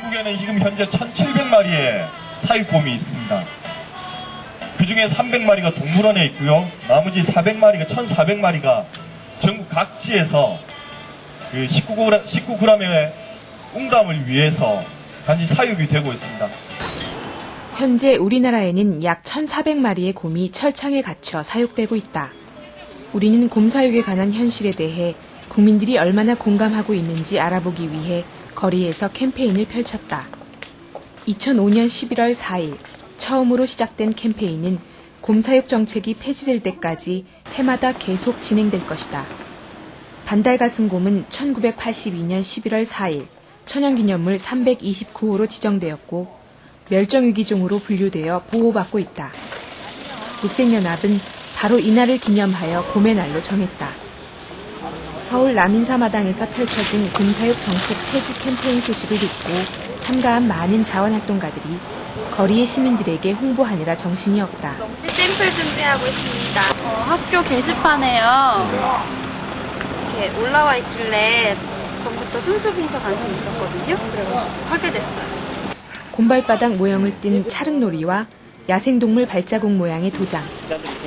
전국에는 지금 현재 1,700마리의 사육곰이 있습니다. 그 중에 300마리가 동물원에 있고요. 나머지 400마리가, 1,400마리가 전국 각지에서 그 19g의 웅담을 위해서 단지 사육이 되고 있습니다. 현재 우리나라에는 약 1,400마리의 곰이 철창에 갇혀 사육되고 있다. 우리는 곰 사육에 관한 현실에 대해 국민들이 얼마나 공감하고 있는지 알아보기 위해 거리에서 캠페인을 펼쳤다. 2005년 11월 4일 처음으로 시작된 캠페인은 곰 사육 정책이 폐지될 때까지 해마다 계속 진행될 것이다. 반달가슴곰은 1982년 11월 4일 천연기념물 329호로 지정되었고 멸종위기종으로 분류되어 보호받고 있다. 육생연합은 바로 이날을 기념하여 곰의 날로 정했다. 서울 남인사마당에서 펼쳐진 곰사육 정책 폐지 캠페인 소식을 듣고 참가한 많은 자원활동가들이 거리의 시민들에게 홍보하느라 정신이 없다. 농지 샘플 준비하고 있습니다. 학교 게시판에요. 이렇게 올라와 있길래 전부터 순수 분석할 수 있었거든요. 그래가지고 하게 됐어요. 곰발바닥 모형을 띤 찰흙놀이와 야생동물 발자국 모양의 도장,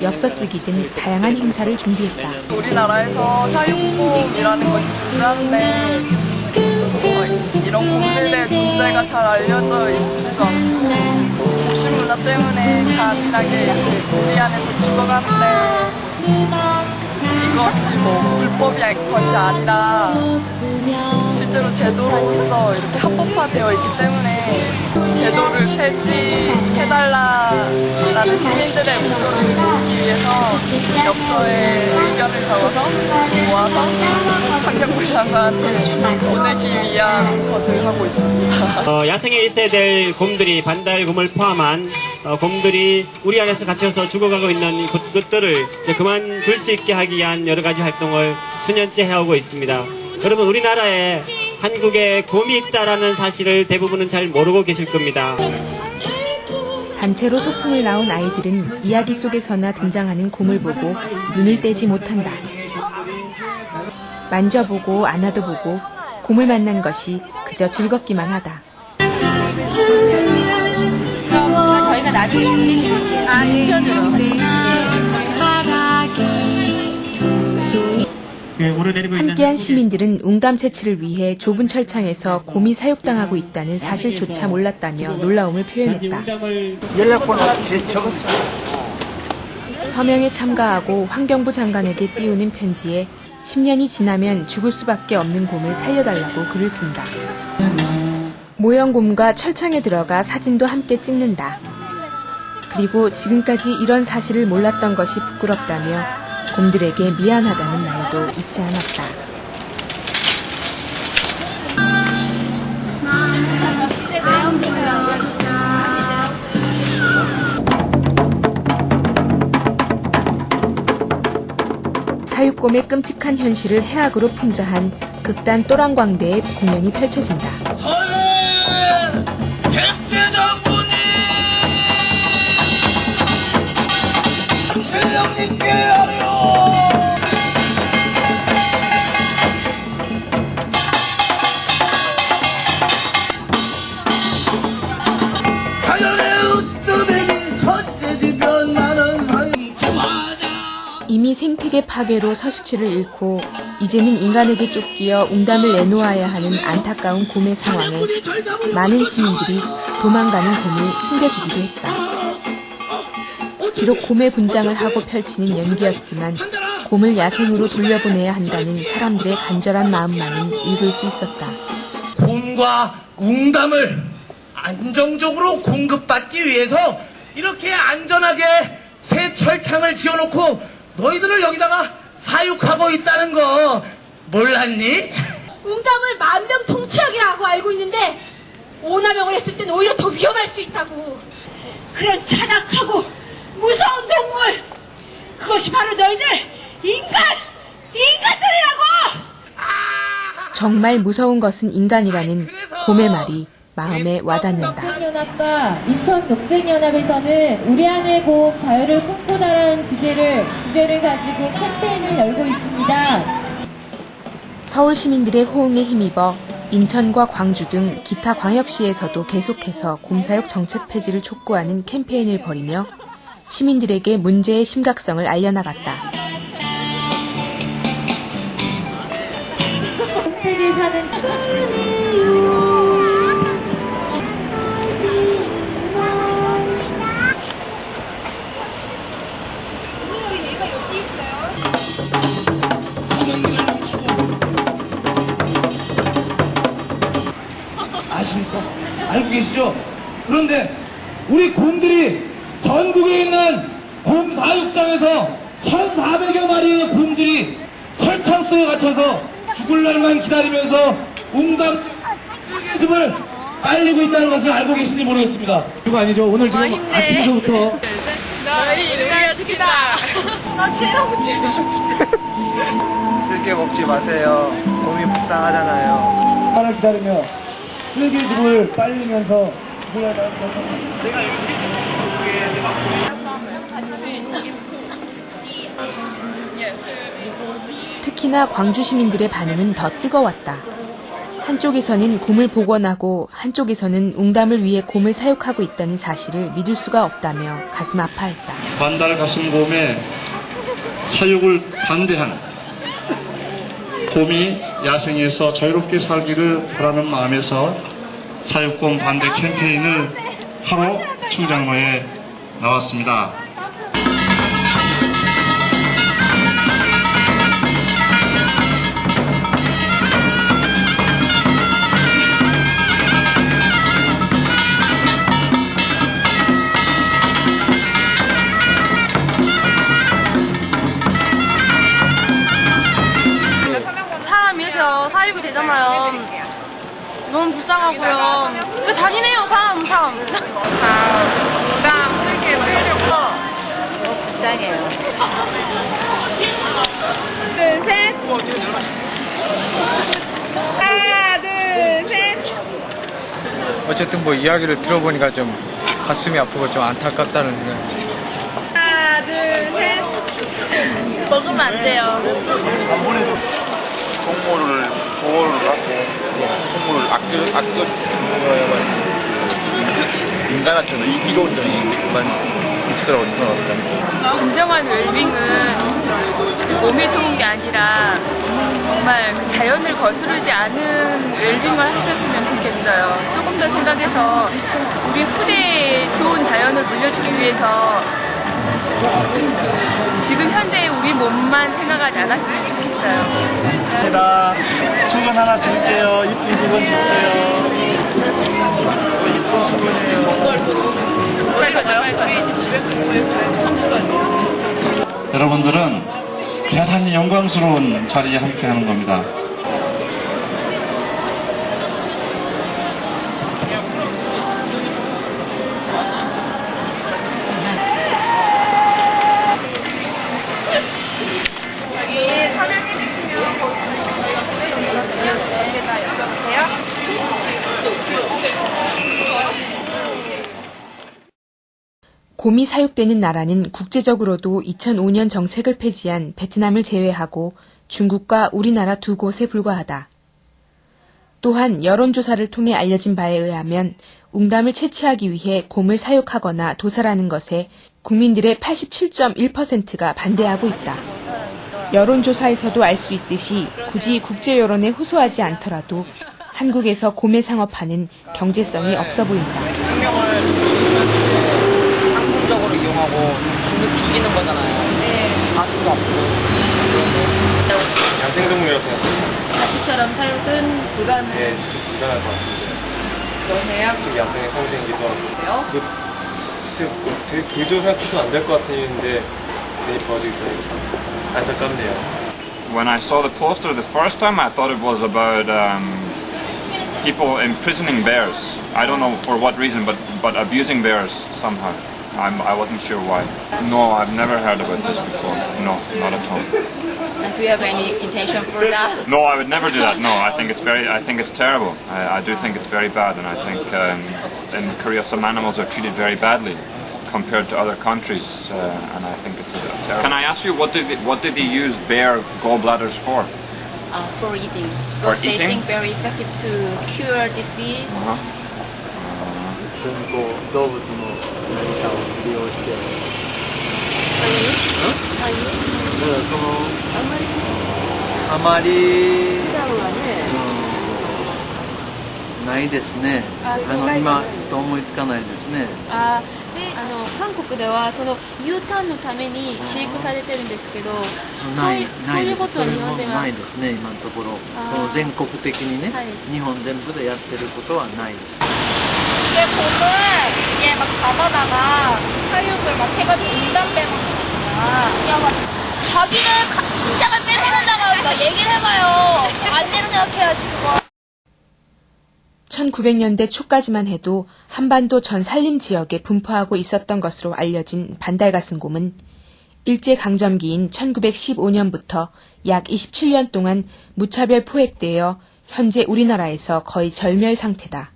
엽서 쓰기 등 다양한 행사를 준비했다. 우리나라에서 사육곰이라는 것이 존재하는데 이런 곰들의 존재가 잘 알려져 있지도 않고 욕심문화 때문에 잔인하게 우리 안에서 죽어가는데 이것이 불법이 것이 아니라 실제로 제도로서 이렇게 합법화되어 있기 때문에 제도를 폐지해달라라는 시민들의 목소리를 모으기 위해서 엽서에 의견을 적어서 모아서 환경부 장관한테 보내기 위한 것을 하고 있습니다. 야생에 있어야 될 곰들이 반달곰을 포함한 곰들이 우리 안에서 갇혀서 죽어가고 있는 것들을 그만둘 수 있게 하기 위한 여러 가지 활동을 수년째 해오고 있습니다. 여러분, 우리나라에 한국에 곰이 있다라는 사실을 대부분은 잘 모르고 계실 겁니다. 단체로 소풍을 나온 아이들은 이야기 속에서나 등장하는 곰을 보고 눈을 떼지 못한다. 만져보고 안아도 곰을 만난 것이 그저 즐겁기만 하다. 저희가 나중에 함께한 시민들은 웅담 채취를 위해 좁은 철창에서 곰이 사육당하고 있다는 사실조차 몰랐다며 놀라움을 표현했다. 서명에 참가하고 환경부 장관에게 띄우는 편지에 10년이 지나면 죽을 수밖에 없는 곰을 살려달라고 글을 쓴다. 모형곰과 철창에 들어가 사진도 함께 찍는다. 그리고 지금까지 이런 사실을 몰랐던 것이 부끄럽다며 곰들에게 미안하다는 말도 잊지 않았다. 사육곰의 끔찍한 현실을 해악으로 풍자한 극단 또랑광대의 공연이 펼쳐진다. 이미 생태계 파괴로 서식지를 잃고 이제는 인간에게 쫓기어 웅담을 내놓아야 하는 안타까운 곰의 상황에 많은 시민들이 도망가는 곰을 숨겨주기도 했다. 비록 곰의 분장을 하고 펼치는 연기였지만 곰을 야생으로 돌려보내야 한다는 사람들의 간절한 마음만은 읽을 수 있었다. 곰과 웅담을 안정적으로 공급받기 위해서 이렇게 안전하게 새 철창을 지어놓고 너희들을 여기다가 사육하고 있다는 거 몰랐니? 웅담을 만병통치약이라고 알고 있는데 오남용을 했을 땐 오히려 더 위험할 수 있다고. 그런 잔악하고 무서운 동물, 그것이 바로 너희들 인간들이라고! 정말 무서운 것은 인간이라는 곰의 말이 마음에 와닿는다. 육생연합과 인천육생연합에서는 우리 안의 곰 자유를 꿈꾸다라는 주제를 가지고 캠페인을 열고 있습니다. 서울 시민들의 호응에 힘입어 인천과 광주 등 기타 광역시에서도 계속해서 곰사육 정책 폐지를 촉구하는 캠페인을 벌이며 시민들에게 문제의 심각성을 알려나갔다. 홈페이지에 사는 아십니까? 알고 계시죠? 그런데 우리 곰들이 전국에 있는 곰 사육장에서 1,400여 마리의 곰들이 철창 속에 갇혀서 죽을 날만 기다리면서 웅담 습을 빨리고 있다는 것을 알고 계신지 모르겠습니다. 그거 아니죠? 오늘 지금 아침에서부터 너희 이름이 지키다. 쓸게 먹지 마세요. 곰이 불쌍하잖아요. 하나를 기다리며 쓸개즙을 빨리면서 죽을 날만 특히나 광주 시민들의 반응은 더 뜨거웠다. 한쪽에서는 곰을 복원하고 한쪽에서는 웅담을 위해 곰을 사육하고 있다는 사실을 믿을 수가 없다며 가슴 아파했다. 반달 가슴곰의 사육을 반대한 곰이 야생에서 자유롭게 살기를 바라는 마음에서 사육곰 반대 캠페인을 하러 충장로에 나왔습니다. 사람이죠. 사육이 되잖아요. 너무 불쌍하고요. 이거 잔인해요, 사람 참. 웅담 쓸게 빼려고. 너무 불쌍해요. 둘, 셋. 하나, 둘, 셋. 어쨌든 뭐 이야기를 들어보니까 좀 가슴이 아프고 좀 안타깝다는 생각. 하나, 둘, 셋. 먹으면 안 돼요. 동물을 보호를 하고 동물을 아껴주시는 거야만 인간한테는 이기론적인 있을 거라고 생각합니다. 진정한 웰빙은 몸이 좋은 게 아니라 정말 그 자연을 거스르지 않은 웰빙을 하셨으면 좋겠어요. 조금 더 생각해서 우리 후대에 좋은 자연을 물려주기 위해서 지금 현재 우리 몸만 생각하지 않았으면 좋겠어요. 감사합니다. 수건 하나 드릴게요. 이쁜 수건 줄게요. 이쁜 수건이에요. 빨리 가자. 여러분들은 대단히 영광스러운 자리에 함께 하는 겁니다. 곰이 사육되는 나라는 국제적으로도 2005년 정책을 폐지한 베트남을 제외하고 중국과 우리나라 두 곳에 불과하다. 또한 여론조사를 통해 알려진 바에 의하면 웅담을 채취하기 위해 곰을 사육하거나 도살하는 것에 국민들의 87.1%가 반대하고 있다. 여론조사에서도 알 수 있듯이 굳이 국제 여론에 호소하지 않더라도 한국에서 곰의 상업화는 경제성이 없어 보인다. 생명을 상품적으로 이용하고 죽이는 거잖아요. 네. 가슴도 아프고 야생동물이라고 생각했어요. 가축처럼 사육은 불가능. 네, 불가능할 것 같습니다. 그러세요? 좀 야생의 상징이기도 하고. 글쎄요, 되게 교조 생각해도 안 될 것 같은 일인데 내일 벌어지기 때문에 참 안타깝네요. When I saw the poster the first time, I thought it was about people imprisoning bears. I don't know for what reason, but abusing bears somehow. I wasn't sure why. No, I've never heard about this before. No, not at all. And do you have any intention for that? No, I would never do that. No, I think it's terrible. I do think it's very bad, and I think in Korea some animals are treated very badly compared to other countries, and I think it's terrible. Can I ask you what did they use bear gallbladders for? for eating. For Because they eating? think very effective to cure disease. 普通にこう動物の何かを利用してだからそのあまりないですね。今ちょっと思いつかないですね。で、韓国ではその U ターンのために飼育されてるんですけど、そういうことは日本ではないですね。今のところその全国的にね、日本全部でやってることはないです。 이게 곰을 이게 막 잡아다가 사육을 막 해가지고 인담배 막 하잖아. 야, 막 자기를 심장을 빼내려다가 막 얘기를 해봐요. 반대로 생각해야지 그거. 1900년대 초까지만 해도 한반도 전 산림 지역에 분포하고 있었던 것으로 알려진 반달가슴곰은 일제강점기인 1915년부터 약 27년 동안 무차별 포획되어 현재 우리나라에서 거의 절멸 상태다.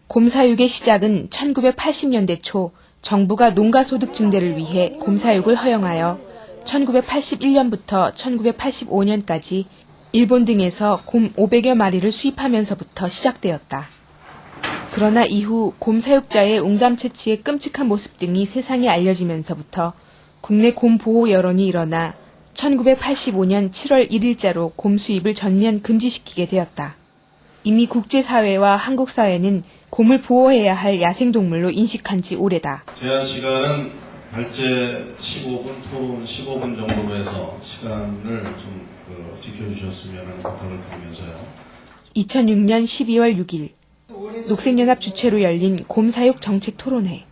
곰사육의 시작은 1980년대 초 정부가 농가소득 증대를 위해 곰사육을 허용하여 1981년부터 1985년까지 일본 등에서 곰 500여 마리를 수입하면서부터 시작되었다. 그러나 이후 곰사육자의 웅담채취의 끔찍한 모습 등이 세상에 알려지면서부터 국내 곰 보호 여론이 일어나 1985년 7월 1일자로 곰 수입을 전면 금지시키게 되었다. 이미 국제사회와 한국 사회는 곰을 보호해야 할 야생동물로 인식한 지 오래다. 제한 시간은 발제 15분, 토론 15분 정도로 해서 시간을 좀 지켜주셨으면 하는 부탁을 드리면서요. 2006년 12월 6일 녹색연합 주최로 열린 곰사육 정책 토론회.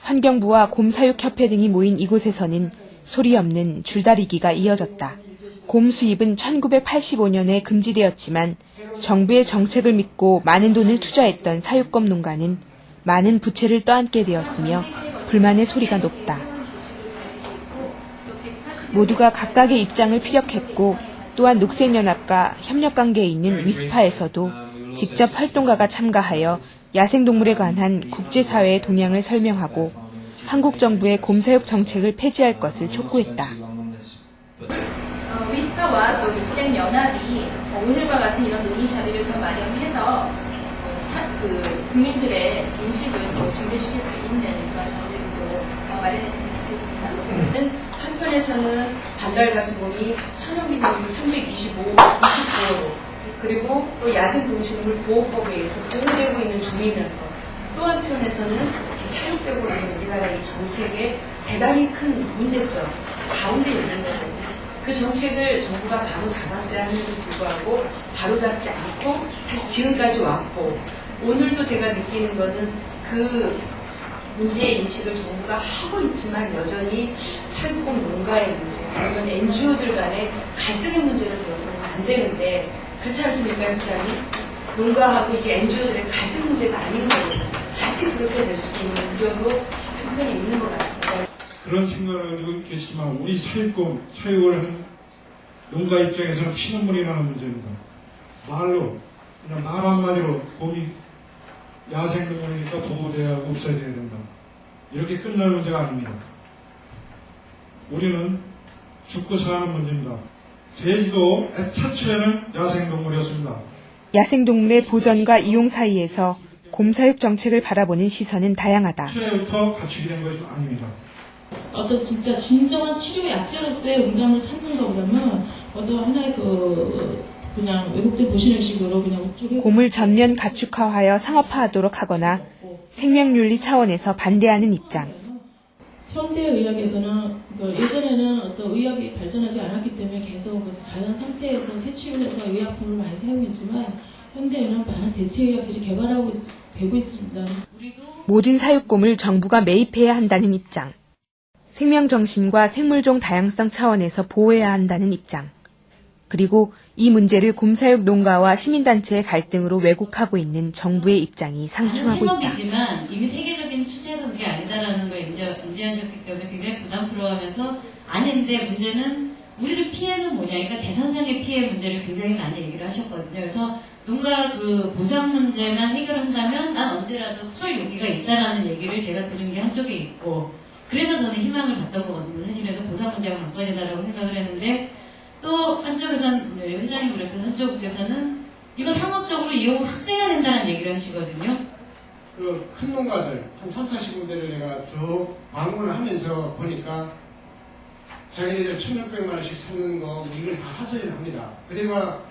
환경부와 곰사육협회 등이 모인 이곳에서는 소리 없는 줄다리기가 이어졌다. 곰 수입은 1985년에 금지되었지만 정부의 정책을 믿고 많은 돈을 투자했던 사육검 농가는 많은 부채를 떠안게 되었으며 불만의 소리가 높다. 모두가 각각의 입장을 피력했고 또한 녹색연합과 협력관계에 있는 위스파에서도 직접 활동가가 참가하여 야생동물에 관한 국제사회의 동향을 설명하고 한국 정부의 곰사육 정책을 폐지할 것을 촉구했다. 위스파와 또 녹색연합이 오늘과 같은 이런 논의 자리를 더 마련해서 국민들의 인식을 더 증대시킬 수 있는 그런 자리를 마련했으면 좋겠습니다. 한편에서는 반달가슴곰이 천연기념물 325호 그리고 또 야생동식물 보호법에 의해서 보호되고 있는 종이면서 또 한편에서는 사육되고 있는 우리나라의 이 정책에 대단히 큰 문제점 가운데 있는 거거든요. 그 정책을 정부가 바로 잡았어야 하는데도 불구하고 바로 잡지 않고 다시 지금까지 왔고 오늘도 제가 느끼는 거는 그 문제의 인식을 정부가 하고 있지만 여전히 사육공 농가의 문제 아니면 NGO들 간의 갈등의 문제로 생각하면 안 되는데 그렇지 않습니까, 회장님? 농가하고 이게 NGO들의 갈등 문제가 아닌 거예요. 자칫 그렇게 될 수 있는 우려도 한편에 있는 것 같습니다. 그런 생각을 가지고 계시지만 우리 사육을 한 농가 입장에서는 피눈물이 나는 문제입니다. 말로 그냥 말 한마디로 곰이 야생동물이니까 보호돼야 하고 없어야 된다. 이렇게 끝날 문제가 아닙니다. 우리는 죽고 사는 문제입니다. 돼지도 애초에는 야생동물이었습니다. 야생동물의 보전과 이용 사이에서 곰사육 정책을 바라보는 시선은 다양하다. 애초부터 갖추게 된 것이 아닙니다. 어떤 진짜 진정한 치료 약제로서의 응답을 찾는 것보다는 어떤 하나의 그냥 외국들 보시는 식으로 그냥 우쪽에 곰을 전면 가축화하여 상업화하도록 하거나 생명윤리 차원에서 반대하는 입장. 현대의학에서는 예전에는 어떤 의학이 발전하지 않았기 때문에 계속 자연 상태에서 채취해서 의약품을 많이 사용했지만 현대에는 많은 대체의학들이 되고 있습니다. 모든 사육곰을 정부가 매입해야 한다는 입장. 생명정신과 생물종 다양성 차원에서 보호해야 한다는 입장. 그리고 이 문제를 곰사육 농가와 시민단체의 갈등으로 왜곡하고 있는 정부의 입장이 상충하고 있다. 생각이지만 이미 세계적인 추세가 그게 아니다라는 걸 인지하셨기 때문에 굉장히 부담스러워하면서 아닌데 문제는 우리들 피해는 뭐냐, 그러니까 재산상의 피해 문제를 굉장히 많이 얘기를 하셨거든요. 그래서 농가 그 보상 문제만 해결한다면 난 언제라도 털 용기가 있다라는 얘기를 제가 들은 게 한쪽에 있고 그래서 저는 희망을 봤던 거거든요. 사실 그래서 보상 문제가 관건이다라고 생각을 했는데 또 한쪽에서는 회장님 그랬던 한쪽에서는 이거 상업적으로 이용을 확대해야 된다는 얘기를 하시거든요. 그 큰 농가들 한 30-40군데를 내가 쭉 방문을 하면서 보니까 자기네들 1,600만 원씩 사는 거 이걸 다 하소연을 합니다. 그래가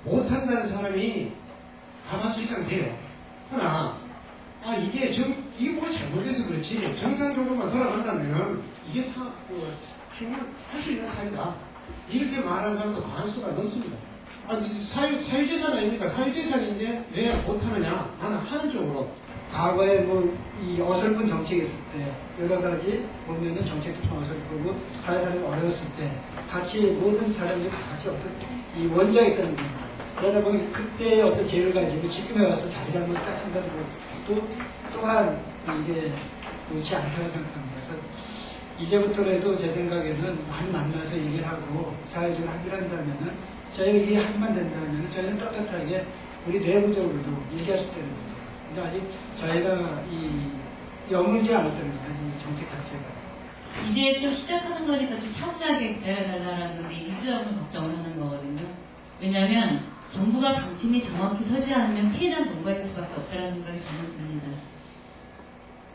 못한다는 사람이 가만히 돼요. 하나 이게 뭐 잘못돼서 그렇지 정상적으로만 돌아간다면 이게 충분히 할 수 있는 사회다. 이렇게 말하는 사람도 많을 수가 넘습니다. 사유재산 아닙니까? 사유재산인데 왜 못하느냐? 나는 하는 쪽으로. 과거에 이 어설픈 정책이 있을 때 여러 가지 보면은 정책도 좀 어설프고 사회사람이 어려웠을 때 같이 모든 사람들이 같이 어떤 이 원정했다는 겁니다. 그러다 보니 그때의 어떤 죄를 가지고 지금에 와서 자기 잘못 딱 생각하고 또한 이게 옳지 않다고 생각합니다. 그래서 이제부터라도 제 생각에는 많이 만나서 얘기를 하고 사회적으로 합의를 한다면은 저희가 이게 합의만 된다면은 저희는 떳떳하게 우리 내부적으로도 얘기할 수 있다는 겁니다. 근데 아직 저희가 여물지 않았다는 겁니다. 이 정책 자체가. 이제 좀 시작하는 거니까 좀 차분하게 기다려달라는 건데 이 지점을 걱정을 하는 거거든요. 왜냐하면 정부가 방침이 정확히 서지 않으면 피해자는 농가일 수밖에 없다는 생각이 저는 듭니다.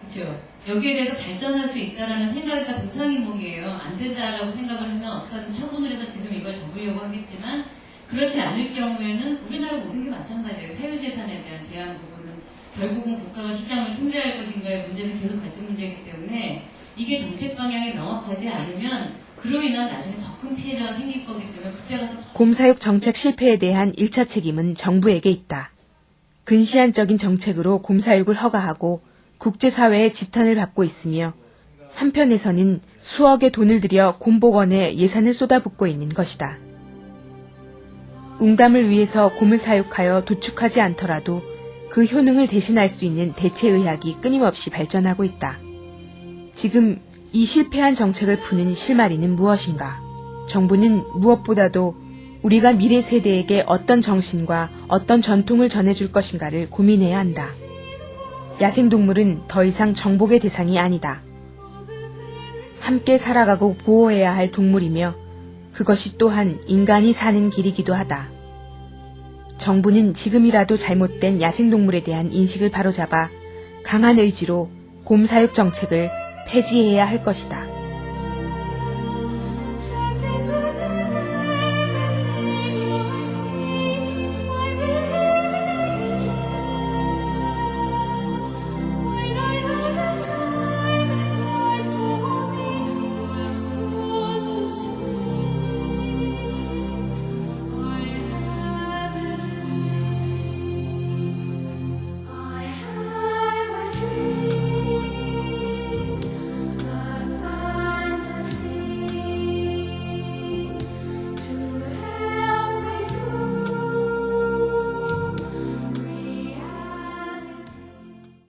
그렇죠? 여기에 대해서 발전할 수 있다는 생각이 다 동상이몽이에요. 안 된다라고 생각을 하면 어떻게든 처분을 해서 지금 이걸 접으려고 하겠지만 그렇지 않을 경우에는 우리나라 모든 게 마찬가지예요. 사유재산에 대한 제한 부분은 결국은 국가가 시장을 통제할 것인가의 문제는 계속 갈등 문제이기 때문에 이게 정책 방향이 명확하지 않으면 그로 인한 나중에 더 큰 피해자가 생길 거기 때문에 그때 가서 곰사육 정책 실패에 대한 1차 책임은 정부에게 있다. 근시안적인 정책으로 곰사육을 허가하고 국제사회의 지탄을 받고 있으며 한편에서는 수억의 돈을 들여 곰복원에 예산을 쏟아붓고 있는 것이다. 웅담을 위해서 곰을 사육하여 도축하지 않더라도 그 효능을 대신할 수 있는 대체의학이 끊임없이 발전하고 있다. 지금 이 실패한 정책을 푸는 실마리는 무엇인가? 정부는 무엇보다도 우리가 미래 세대에게 어떤 정신과 어떤 전통을 전해줄 것인가를 고민해야 한다. 야생동물은 더 이상 정복의 대상이 아니다. 함께 살아가고 보호해야 할 동물이며 그것이 또한 인간이 사는 길이기도 하다. 정부는 지금이라도 잘못된 야생동물에 대한 인식을 바로잡아 강한 의지로 곰사육 정책을 폐지해야 할 것이다.